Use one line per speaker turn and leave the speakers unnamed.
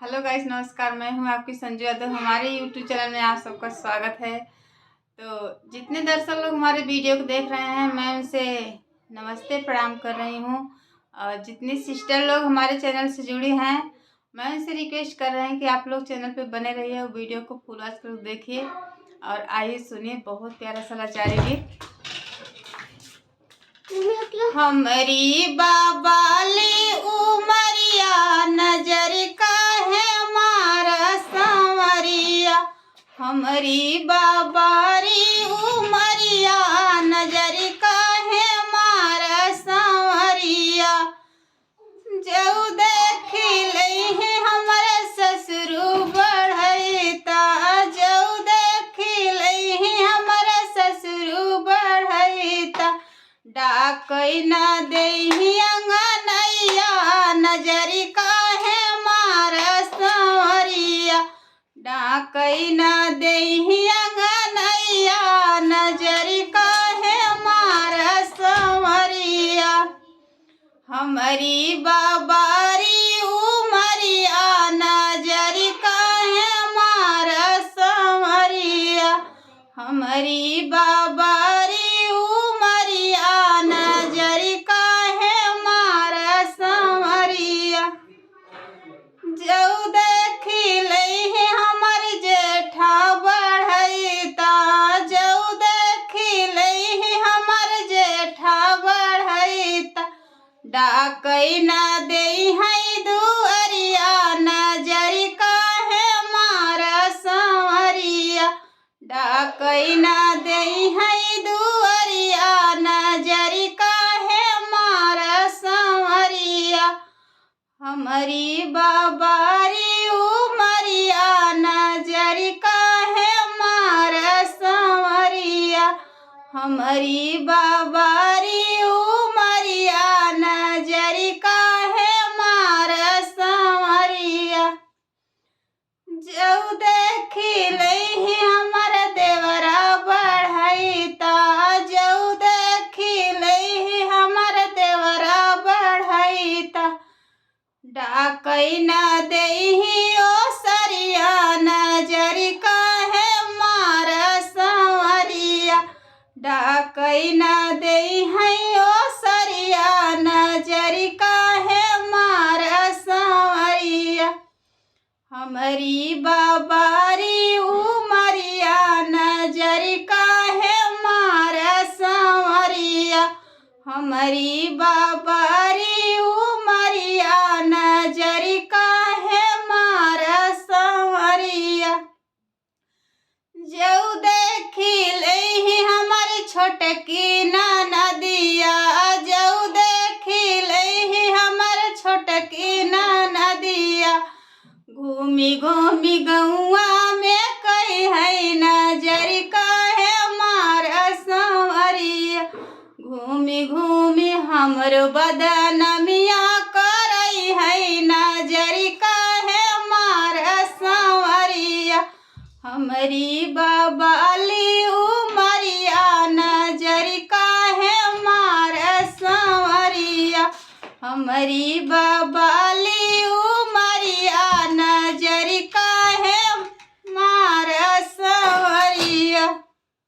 Hello guys, नमस्कार। मैं हूं आपकी संजू यादव। हमारे यूट्यूब चैनल में आप सबका स्वागत है। तो जितने दर्शक लोग हमारे वीडियो को देख रहे हैं, मैं उनसे नमस्ते प्रणाम कर रही हूं। और जितनी सिस्टर लोग हमारे चैनल से जुड़ी हैं, मैं उनसे रिक्वेस्ट कर रहे हैं कि आप लोग चैनल पे बने रहिए और वीडियो को फुल वॉच कर देखिए। और आइए सुनिए बहुत प्यारा सा लाचारी गीत। हमारी बाबाली उमरिया नजर का है मारा सांवरिया। हमारी बाबारी उमरिया नजर का है मारा सांवरिया। जो देख ले है हमारे ससुरु बढ़ैता, जो देख ले है हमारे ससुरु बढ़ैता। डाकई न देहि अंगनैया नजरी का है मारा सांवरिया। डाकई न देहि अंगनैया नजरी का है मारा सांवरिया। हमारी बाबारी उमरिया नजरी का है मारा सांवरिया। हमारी बाबारी उमरिया नजरी का है मारा सांवरिया। जो देख ले है हमर जेठा बढ़ैता, जो देख ले है हमर जेठा बढ़ैता। डाकई न दे है दुअरिया नजरी का है मारा सांवरिया। डाकई न दे है दुअरिया नजरी का है मारा सांवरिया। हमारी बाबारी उमरिया नजरी का है मारा सांवरिया। हमारी बाबारी उमरिया नजरी का है मारा सांवरिया। जो देख ले है हमर देवरा बढ़ैता, जो देख ले है हमर देवरा बढ़ैता। डाकई न देहि ओ सरिया नजरी का है मारा सांवरिया। डाकई न देहि ओ सरिया नजरी का है मारा सांवरिया। हमारी बाबारी उमरिया नजरी का है मारा सांवरिया। हमारी बाबारी उमरिया नजरी का है मारा सांवरिया। जो देख ले है हमारी छोटकी नदिया, जो देख ले है हमारे छोटकी नदिया। घूमी घूमी गौआ में कई है नजरी का है मारा सांवरिया। घूमी घूमी हमरो बदनमिया करई है नजरी का है मारा सांवरिया। हमारी बाबाली उमरिया नजरी का है मारा सांवरिया। हमारी बाबा